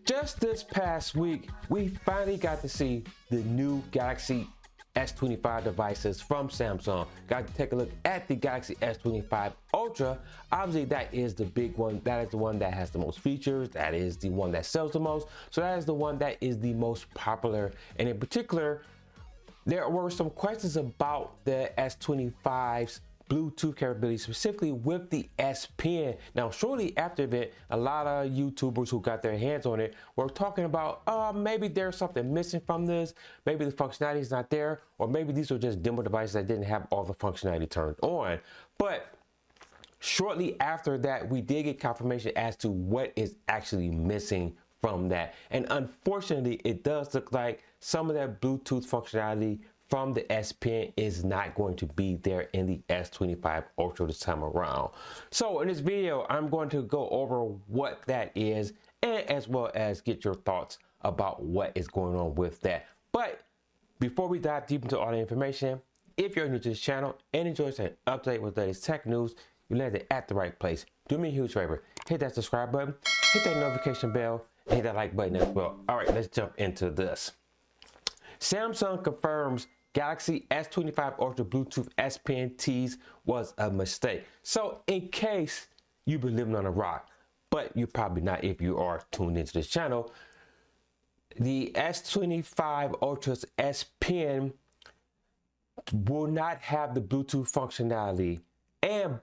Just this past week, we finally got to see the new Galaxy S25 devices from Samsung. Got to take a look at the Galaxy S25 Ultra. Obviously, that is the big one. That is the one that has the most features. That is the one that sells the most. So that is the one that is the most popular. And in particular, there were some questions about the S25's Bluetooth capability, specifically with the S Pen. Now, shortly after that, a lot of YouTubers who got their hands on it were talking about maybe there's something missing from this, maybe the functionality is not there, or maybe these are just demo devices that didn't have all the functionality turned on. But shortly after that, we did get confirmation as to what is actually missing from that. And unfortunately, it does look like some of that Bluetooth functionality from the S Pen is not going to be there in the S25 Ultra this time around. So in this video, I'm going to go over what that is, and as well as get your thoughts about what is going on with that. But before we dive deep into all the information, if you're new to this channel and enjoy staying up to date with the latest tech news, you landed at the right place. Do me a huge favor, hit that subscribe button, hit that notification bell, and hit that like button as well. All right, let's jump into this. Samsung confirms Galaxy S25 Ultra Bluetooth S Pen tease was a mistake. So in case you've been living on a rock, but you're probably not if you are tuned into this channel, the S25 Ultra's S Pen will not have the Bluetooth functionality.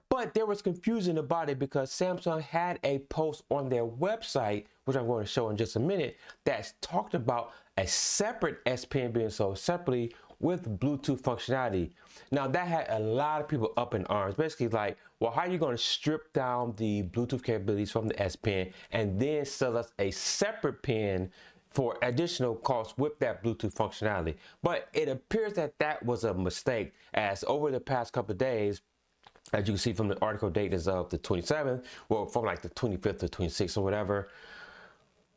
But there was confusion about it because Samsung had a post on their website, which I'm going to show in just a minute, that's talked about a separate S Pen being sold separately with Bluetooth functionality. Now that had a lot of people up in arms, basically like, well, how are you going to strip down the Bluetooth capabilities from the S Pen and then sell us a separate pen for additional costs with that Bluetooth functionality? But it appears that that was a mistake, as over the past couple of days, as you can see from the article date is of the 27th, well, from like the 25th to 26th or whatever,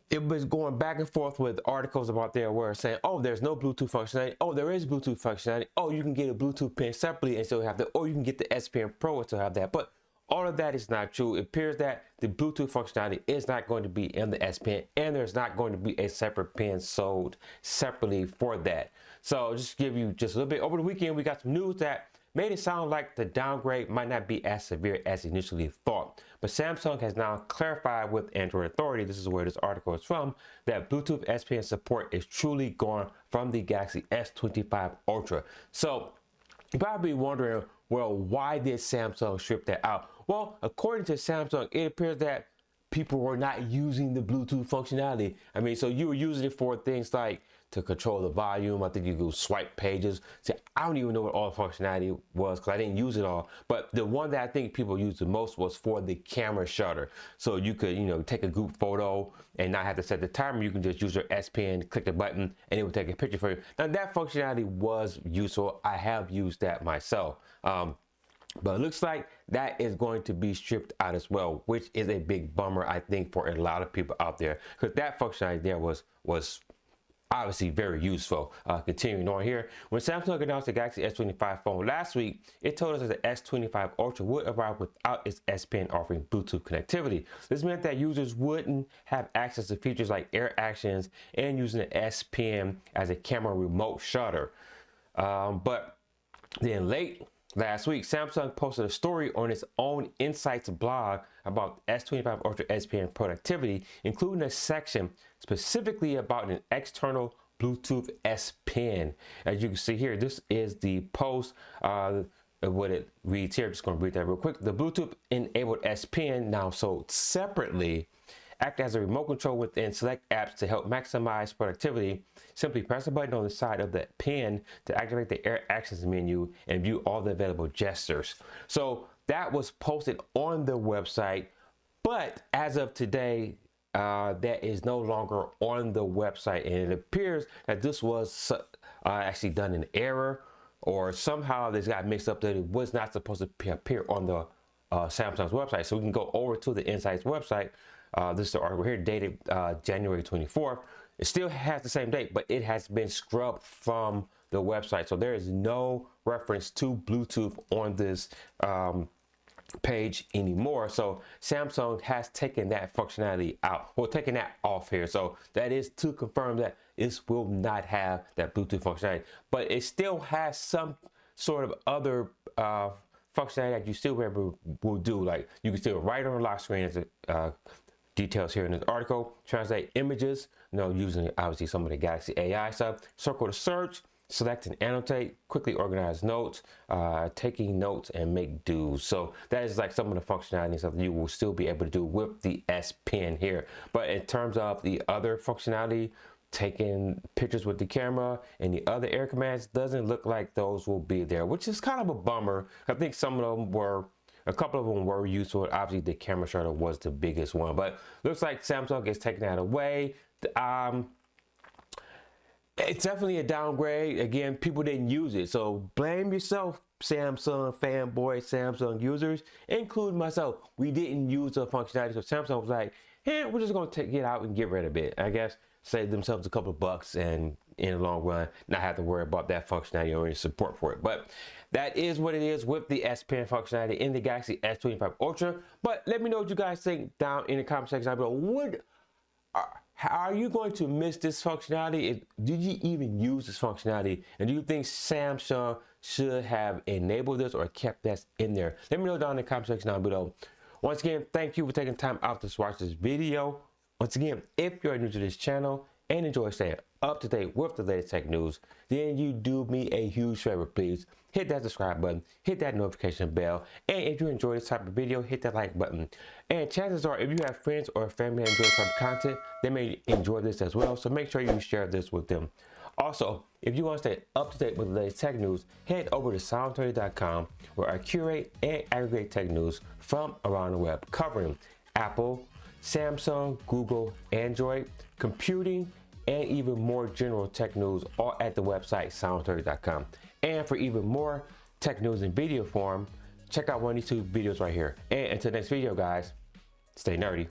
it was going back and forth with articles about there where saying, oh, there's no Bluetooth functionality. Oh, there is Bluetooth functionality. Oh, you can get a Bluetooth pen separately and still have that. Or you can get the S Pen Pro and still have that. But all of that is not true. It appears that the Bluetooth functionality is not going to be in the S Pen, and there's not going to be a separate pen sold separately for that. So just to give you just a little bit, over the weekend, we got some news that made it sound like the downgrade might not be as severe as initially thought. But Samsung has now clarified with Android Authority, this is where this article is from, that Bluetooth S Pen support is truly gone from the Galaxy S25 Ultra. So you're probably wondering, well, why did Samsung strip that out? Well, according to Samsung, it appears that people were not using the Bluetooth functionality. I mean, so you were using it for things like to control the volume. I think you could swipe pages. See, I don't even know what all the functionality was because I didn't use it all. But the one that I think people used the most was for the camera shutter. So you could, take a group photo and not have to set the timer. You can just use your S Pen, click the button, and it will take a picture for you. Now that functionality was useful. I have used that myself. But it looks like that is going to be stripped out as well, which is a big bummer, I think, for a lot of people out there, because that functionality there was obviously very useful. Continuing on here, when Samsung announced the Galaxy S25 phone last week, it told us that the S25 Ultra would arrive without its S Pen offering Bluetooth connectivity. This meant that users wouldn't have access to features like air actions and using the S Pen as a camera remote shutter. But then late last week, Samsung posted a story on its own Insights blog about S25 Ultra S Pen productivity, including a section specifically about an external Bluetooth S Pen. As you can see here, this is the post. What it reads here, just going to read that real quick. The Bluetooth enabled S Pen, now sold separately, act as a remote control within select apps to help maximize productivity. Simply press a button on the side of the pen to activate the Air Actions menu and view all the available gestures. So that was posted on the website, but as of today, that is no longer on the website, and it appears that this was actually done in error, or somehow this got mixed up that it was not supposed to appear on the Samsung's website. So we can go over to the Insights website. This is the article here dated January 24th. It still has the same date, but it has been scrubbed from the website. So there is no reference to Bluetooth on this page anymore. So Samsung has taken that functionality out, or taken that off here. So that is to confirm that this will not have that Bluetooth functionality, but it still has some sort of other functionality that you still will do. Like you can still write on the lock screen, as details here in this article, translate images, using obviously some of the Galaxy AI stuff, circle to search, select and annotate, quickly organize notes, taking notes and make do's. So that is like some of the functionality stuff that you will still be able to do with the S Pen here. But in terms of the other functionality, taking pictures with the camera and the other air commands, doesn't look like those will be there, which is kind of a bummer. I think some of them were, a couple of them were useful. Obviously the camera shutter was the biggest one, but looks like Samsung is taking that away. It's definitely a downgrade. Again, people didn't use it, so blame yourself, Samsung fanboy, Samsung users, including myself. We didn't use the functionality, so Samsung was like, hey, we're just gonna take it out and get rid of it. I guess save themselves a couple of bucks and in the long run not have to worry about that functionality or any support for it. But that is what it is with the S Pen functionality in the Galaxy S25 Ultra. But let me know what you guys think down in the comment section down below. Are you going to miss this functionality? Did you even use this functionality? And do you think Samsung should have enabled this or kept that in there? Let me know down in the comment section down below. Once again, thank you for taking time out to watch this video. Once again, if you're new to this channel and enjoy staying up to date with the latest tech news, then you do me a huge favor. Please hit that subscribe button, hit that notification bell, and if you enjoy this type of video, hit that like button. And chances are, if you have friends or family that enjoy this type of content, they may enjoy this as well, so make sure you share this with them. Also, if you want to stay up to date with the latest tech news, head over to sound30.com, where I curate and aggregate tech news from around the web, covering Apple, Samsung, Google, Android, computing, and even more general tech news, all at the website sound30.com. And for even more tech news in video form, check out one of these two videos right here. And until next video, guys, stay nerdy.